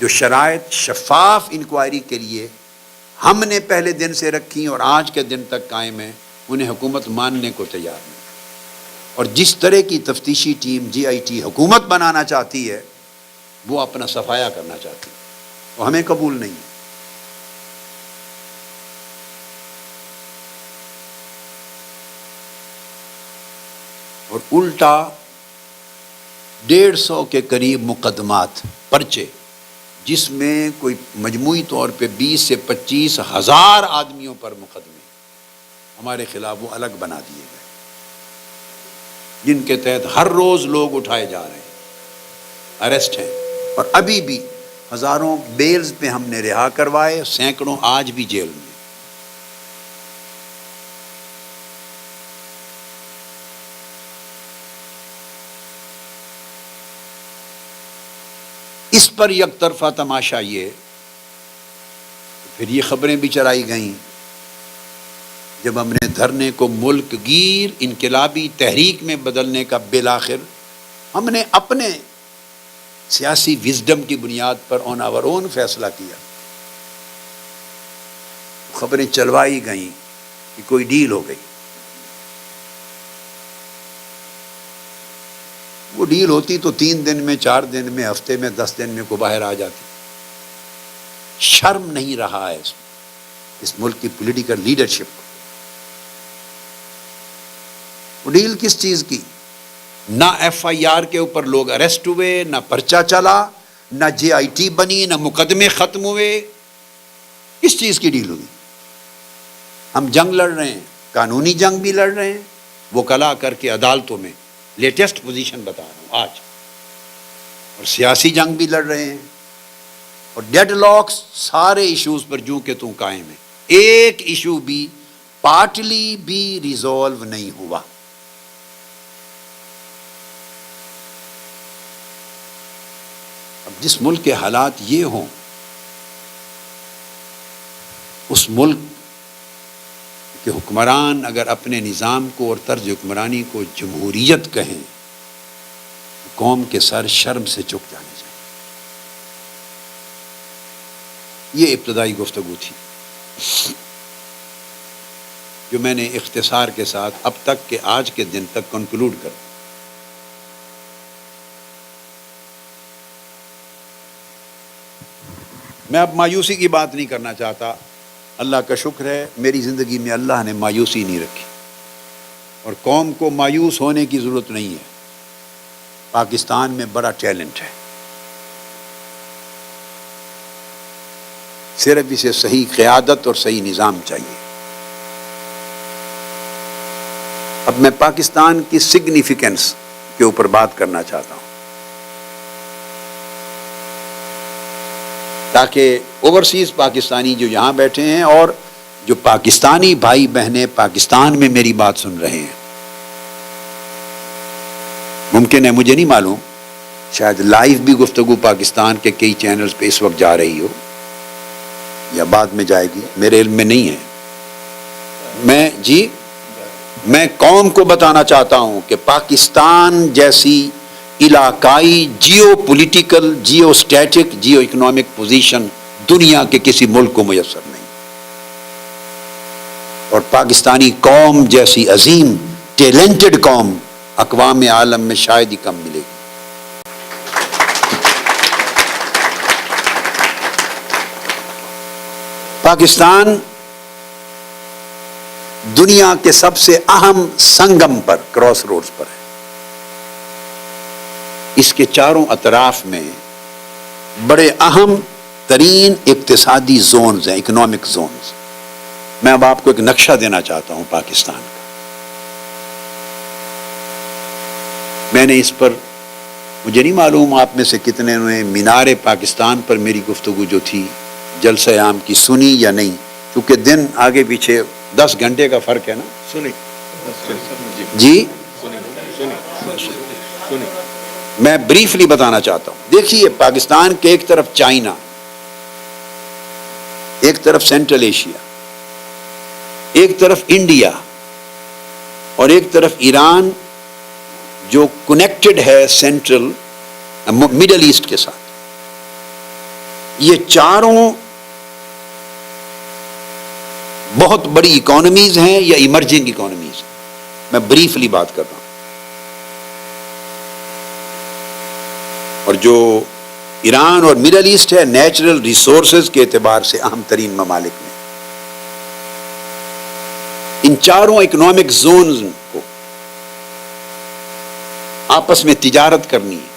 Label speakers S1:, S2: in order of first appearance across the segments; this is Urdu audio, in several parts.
S1: جو شرائط شفاف انکوائری کے لیے ہم نے پہلے دن سے رکھی اور آج کے دن تک قائم ہیں، انہیں حکومت ماننے کو تیار نہیں. اور جس طرح کی تفتیشی ٹیم جی آئی ٹی حکومت بنانا چاہتی ہے وہ اپنا صفایا کرنا چاہتی ہے، وہ ہمیں قبول نہیں ہے. اور الٹا 150 کے قریب مقدمات، پرچے، جس میں کوئی مجموعی طور پہ 20 سے 25 ہزار آدمیوں پر مقدمے ہمارے خلاف وہ الگ بنا دیے گئے، جن کے تحت ہر روز لوگ اٹھائے جا رہے ہیں، اریسٹ ہیں. اور ابھی بھی ہزاروں بیلز پہ ہم نے رہا کروائے، سینکڑوں آج بھی جیل میں. اس پر یک طرفہ تماشا یہ، پھر یہ خبریں بھی چلائی گئیں جب ہم نے دھرنے کو ملک گیر انقلابی تحریک میں بدلنے کا بالآخر ہم نے اپنے سیاسی وزڈم کی بنیاد پر آن آور اون فیصلہ کیا. خبریں چلوائی گئیں کہ کوئی ڈیل ہو گئی. وہ ڈیل ہوتی تو 3 دن میں، 4 دن میں، ہفتے میں، 10 دن میں کو باہر آ جاتی. شرم نہیں رہا ہے اس ملک کی پولیٹیکل لیڈرشپ کو. وہ ڈیل کس چیز کی؟ نہ ایف آئی آر کے اوپر لوگ اریسٹ ہوئے، نہ پرچہ چلا، نہ جے آئی ٹی بنی، نہ مقدمے ختم ہوئے. کس چیز کی ڈیل ہوئی؟ ہم جنگ لڑ رہے ہیں، قانونی جنگ بھی لڑ رہے ہیں، وکلا کر کے عدالتوں میں لیٹسٹ پوزیشن بتا رہا ہوں آج، اور سیاسی جنگ بھی لڑ رہے ہیں، اور ڈیڈ لاکس سارے ایشوز پر جوں کہ توں قائم ہیں. ایک ایشو بھی پارٹلی بھی ریزالو نہیں ہوا. اب جس ملک کے حالات یہ ہوں، اس ملک کہ حکمران اگر اپنے نظام کو اور طرز حکمرانی کو جمہوریت کہیں، قوم کے سر شرم سے جھک جانے چاہیے. یہ ابتدائی گفتگو تھی جو میں نے اختصار کے ساتھ اب تک کے آج کے دن تک کنکلوڈ کر دی. میں اب مایوسی کی بات نہیں کرنا چاہتا. اللہ کا شکر ہے میری زندگی میں اللہ نے مایوسی نہیں رکھی، اور قوم کو مایوس ہونے کی ضرورت نہیں ہے. پاکستان میں بڑا ٹیلنٹ ہے، صرف اسے صحیح قیادت اور صحیح نظام چاہیے. اب میں پاکستان کی سگنیفیکنس کے اوپر بات کرنا چاہتا ہوں تاکہ اوورسیز پاکستانی جو یہاں بیٹھے ہیں اور جو پاکستانی بھائی بہنیں پاکستان میں میری بات سن رہے ہیں، ممکن ہے، مجھے نہیں معلوم، شاید لائیو بھی گفتگو پاکستان کے کئی چینلز پہ اس وقت جا رہی ہو یا بعد میں جائے گی، میرے علم میں نہیں ہے. میں قوم کو بتانا چاہتا ہوں کہ پاکستان جیسی علاقائی geopolitical, geostatic, geoeconomic position دنیا کے کسی ملک کو میسر نہیں، اور پاکستانی قوم جیسی عظیم ٹیلنٹڈ قوم اقوام عالم میں شاید ہی کم ملے گی. پاکستان دنیا کے سب سے اہم سنگم پر، کراس روڈز پر ہے. اس کے چاروں اطراف میں بڑے اہم ترین اقتصادی زونز ہیں، اکنامک زونز. میں اب آپ کو ایک نقشہ دینا چاہتا ہوں پاکستان کا. میں نے اس پر، مجھے نہیں معلوم آپ میں سے کتنے نے مینار پاکستان پر میری گفتگو جو تھی جلسہ عام کی سنی یا نہیں، کیونکہ دن آگے پیچھے 10 گھنٹے کا فرق ہے نا. سنی جی، میں بریفلی بتانا چاہتا ہوں. دیکھیے، پاکستان کے ایک طرف چائنا، ایک طرف سینٹرل ایشیا، ایک طرف انڈیا، اور ایک طرف ایران جو کنیکٹڈ ہے سینٹرل مڈل ایسٹ کے ساتھ. یہ چاروں بہت بڑی اکانومیز ہیں یا ایمرجنگ اکانومیز؟ میں بریفلی بات کر رہا ہوں. اور جو ایران اور مڈل ایسٹ ہے نیچرل ریسورسز کے اعتبار سے اہم ترین ممالک میں. ان چاروں اکنامک زونز کو آپس میں تجارت کرنی ہے.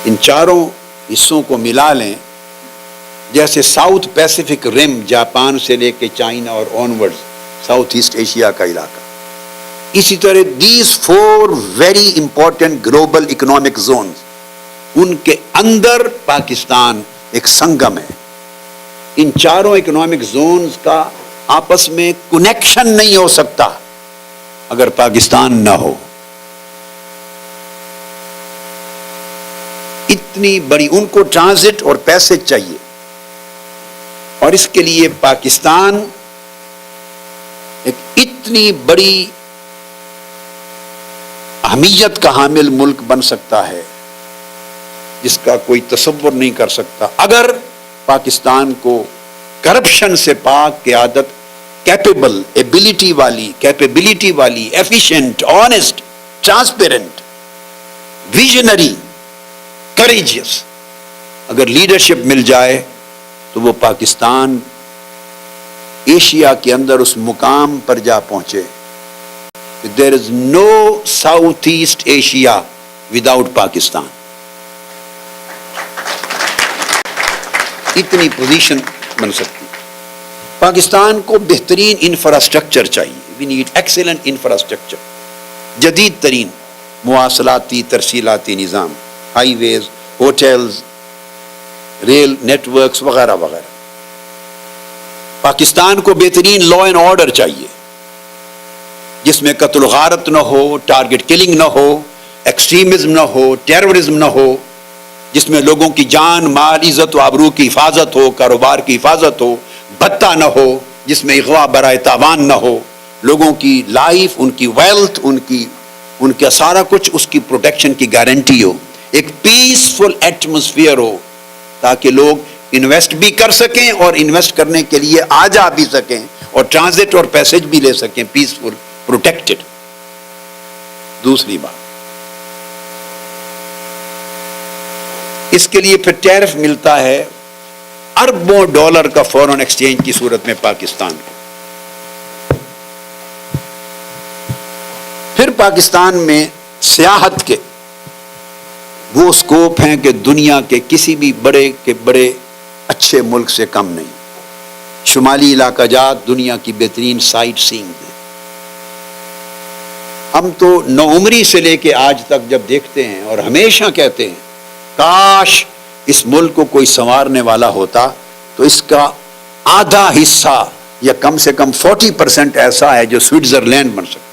S1: ان چاروں حصوں کو ملا لیں، جیسے ساؤتھ پیسیفک رم جاپان سے لے کے چائنا اور آنورڈ ساؤتھ ایسٹ ایشیا کا علاقہ، اسی طرح these 4 very important global economic zones, ان کے اندر پاکستان ایک سنگم ہے. ان چاروں اکنامک زونز کا آپس میں کنیکشن نہیں ہو سکتا اگر پاکستان نہ ہو. اتنی بڑی ان کو ٹرانزٹ اور پیسے چاہیے، اور اس کے لیے پاکستان ایک اتنی بڑی اہمیت کا حامل ملک بن سکتا ہے جس کا کوئی تصور نہیں کر سکتا اگر پاکستان کو کرپشن سے پاک قیادت، کیپیبلٹی والی ایفیشینٹ، آنےسٹ، ٹرانسپیرنٹ، ویژنری، کریجیس اگر لیڈرشپ مل جائے تو وہ پاکستان ایشیا کے اندر اس مقام پر جا پہنچے. There is no south east Asia without Pakistan. اتنی پوزیشن بن سکتی. پاکستان کو بہترین انفراسٹرکچر چاہیے. وی نیڈ ایکسیلنٹ انفراسٹرکچر، جدید ترین مواصلاتی ترسیلاتی نظام، ہائی ویز، ہوٹلز، ریل نیٹ ورکس وغیرہ وغیرہ. پاکستان کو بہترین لا اینڈ آرڈر چاہیے جس میں قتل و غارت نہ ہو، ٹارگٹ کلنگ نہ ہو، ایکسٹریمزم نہ ہو، ٹیررزم نہ ہو، جس میں لوگوں کی جان، مال، عزت و آبرو کی حفاظت ہو، کاروبار کی حفاظت ہو، بھتہ نہ ہو، جس میں اغوا برائے تاوان نہ ہو، لوگوں کی لائف، ان کی ویلتھ، ان کا سارا کچھ، اس کی پروٹیکشن کی گارنٹی ہو. ایک پیسفل ایٹماسفیئر ہو تاکہ لوگ انویسٹ بھی کر سکیں اور انویسٹ کرنے کے لیے آ جا بھی سکیں اور ٹرانزٹ اور پیسج بھی لے سکیں، پیسفل، پروٹیکٹڈ. دوسری بات، اس کے لیے پھر ٹیرف ملتا ہے اربوں ڈالر کا فورن ایکسچینج کی صورت میں پاکستان کو. پھر پاکستان میں سیاحت کے وہ اسکوپ ہیں کہ دنیا کے کسی بھی بڑے کے بڑے اچھے ملک سے کم نہیں. شمالی علاقہ جات دنیا کی بہترین سائٹ سینگ ہیں. ہم تو نوعمری سے لے کے آج تک جب دیکھتے ہیں اور ہمیشہ کہتے ہیں کاش اس ملک کو کوئی سنوارنے والا ہوتا تو اس کا آدھا حصہ یا کم سے کم 40% ایسا ہے جو سوئٹزرلینڈ بن سکتا.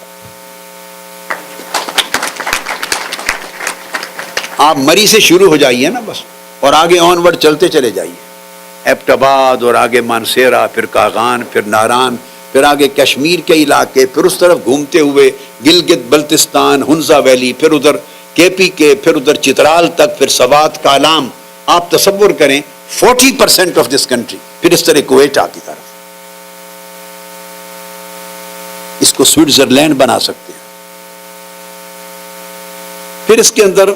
S1: آپ مری سے شروع ہو جائیے نا بس، اور آگے آنورڈ چلتے چلے جائیے، ایبٹ آباد اور آگے مانسیرا، پھر کاغان، پھر ناران، پھر آگے کشمیر کے علاقے، پھر اس طرف گھومتے ہوئے گلگت بلتستان، ہنزا ویلی، پھر ادھر کے پی کے، پھر ادھر چترال تک، پھر سوات کالام. آپ تصور کریں 40% آف دس کنٹری، پھر اس طرح کویٹا کی طرف. اس کو سوئٹزرلینڈ بنا سکتے ہیں. پھر اس کے اندر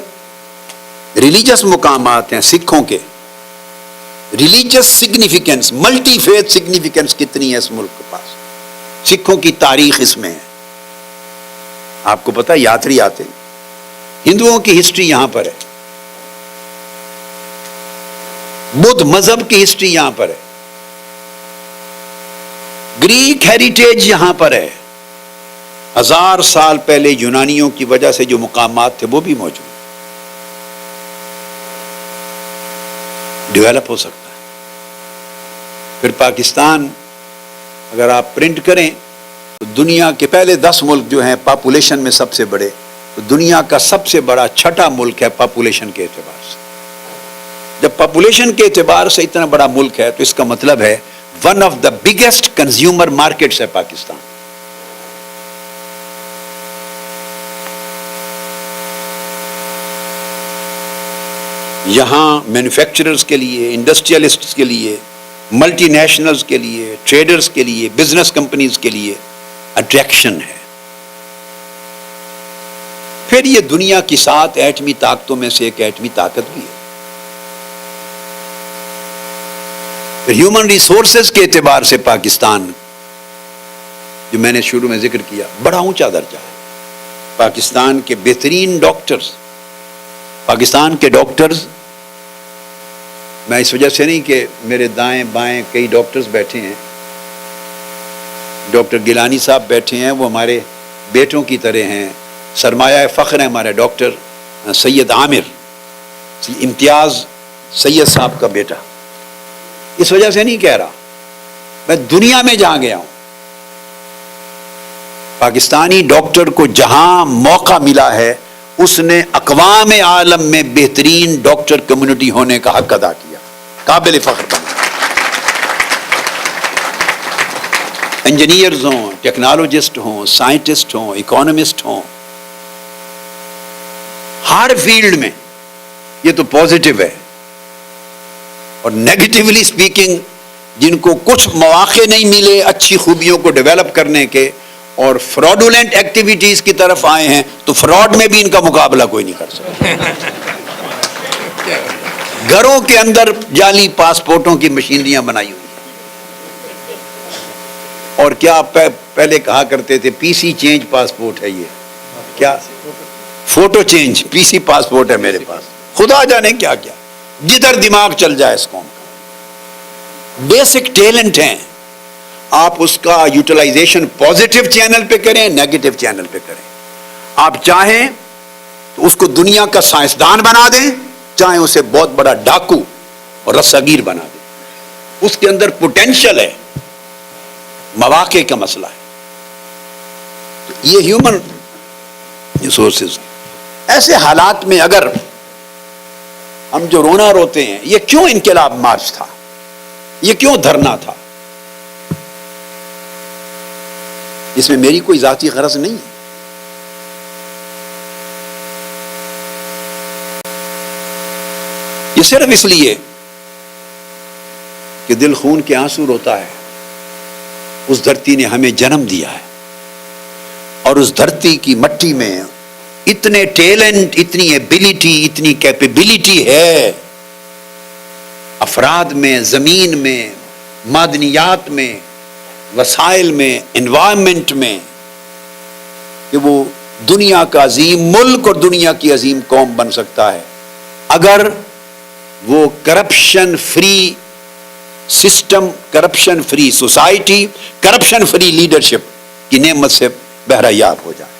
S1: ریلیجس مقامات ہیں سکھوں کے. Religious significance, multi faith significance کتنی ہے اس ملک کے پاس. سکھوں کی تاریخ اس میں ہے. آپ کو پتا یاتری آتے ہیں. ہندوؤں کی ہسٹری یہاں پر ہے، بدھ مذہب کی ہسٹری یہاں پر ہے، گریک ہیریٹیج یہاں پر ہے. 1000 سال پہلے یونانیوں کی وجہ سے جو مقامات تھے وہ بھی موجود، ڈیولپ ہو سکتا ہے. پھر پاکستان اگر آپ پرنٹ کریں تو دنیا کے پہلے 10 ملک جو ہیں پاپولیشن میں سب سے بڑے، تو دنیا کا سب سے بڑا 6واں ملک ہے پاپولیشن کے اعتبار سے. جب پاپولیشن کے اعتبار سے اتنا بڑا ملک ہے تو اس کا مطلب ہے one of the biggest consumer markets ہے پاکستان. یہاں مینوفیکچررز کے لیے، انڈسٹریلسٹس کے لیے، ملٹی نیشنلز کے لیے، ٹریڈرز کے لیے، بزنس کمپنیز کے لیے اٹریکشن ہے۔ پھر یہ دنیا کی 7 ایٹمی طاقتوں میں سے ایک ایٹمی طاقت بھی ہے۔ پھر ہیومن ریسورسز کے اعتبار سے پاکستان، جو میں نے شروع میں ذکر کیا، بڑا اونچا درجہ ہے۔ پاکستان کے بہترین ڈاکٹرز، پاکستان کے ڈاکٹرز، میں اس وجہ سے نہیں کہ میرے دائیں بائیں کئی ڈاکٹرز بیٹھے ہیں، ڈاکٹر گیلانی صاحب بیٹھے ہیں، وہ ہمارے بیٹوں کی طرح ہیں، سرمایہ فخر ہے ہمارے ڈاکٹر سید عامر، امتیاز سید صاحب کا بیٹا۔ اس وجہ سے نہیں کہہ رہا، میں دنیا میں جہاں گیا ہوں، پاکستانی ڈاکٹر کو جہاں موقع ملا ہے، اس نے اقوام عالم میں بہترین ڈاکٹر کمیونٹی ہونے کا حق ادا کیا، قابل فخر بنا۔ انجینئرز ہوں، ٹیکنالوجسٹ ہوں، سائنٹسٹ ہوں، اکانومسٹ ہوں، ہر فیلڈ میں یہ تو پازیٹو ہے۔ اور نیگیٹیولی سپیکنگ، جن کو کچھ مواقع نہیں ملے اچھی خوبیوں کو ڈیولپ کرنے کے اور فراڈولنٹ ایکٹیویٹیز کی طرف آئے ہیں، تو فراڈ میں بھی ان کا مقابلہ کوئی نہیں کر سکتا۔ گھروں کے اندر جعلی پاسپورٹوں کی مشینریاں بنائی ہوئی، اور کیا پہلے کہا کرتے تھے پی سی چینج پاسپورٹ ہے، یہ کیا فوٹو چینج پی سی پاسپورٹ ہے میرے پاس، خدا جانے کیا کیا، جدھر دماغ چل جائے اس قوم کا۔ بیسک ٹیلنٹ ہیں، آپ اس کا یوٹیلائزیشن پازیٹیو چینل پہ کریں، نیگیٹو چینل پہ کریں۔ آپ چاہیں تو اس کو دنیا کا سائنسدان بنا دیں، چاہیں اسے بہت بڑا ڈاکو اور رساگیر بنا دیں، اس کے اندر پوٹینشل ہے، مواقع کا مسئلہ ہے۔ یہ ہیومن ریسورسز، ایسے حالات میں اگر ہم جو رونا روتے ہیں، یہ کیوں انقلاب مارچ تھا، یہ کیوں دھرنا تھا، اس میں میری کوئی ذاتی غرض نہیں ہے۔ یہ صرف اس لیے کہ دل خون کے آنسو روتا ہے، اس دھرتی نے ہمیں جنم دیا ہے، اور اس دھرتی کی مٹی میں اتنے ٹیلنٹ، اتنی ایبلٹی، اتنی کیپیبلٹی ہے، افراد میں، زمین میں، معدنیات میں، وسائل میں، انوائرمنٹ میں، کہ وہ دنیا کا عظیم ملک اور دنیا کی عظیم قوم بن سکتا ہے، اگر وہ corruption free system, corruption free society, corruption free leadership کی نعمت سے بہرہ یاب ہو جائے۔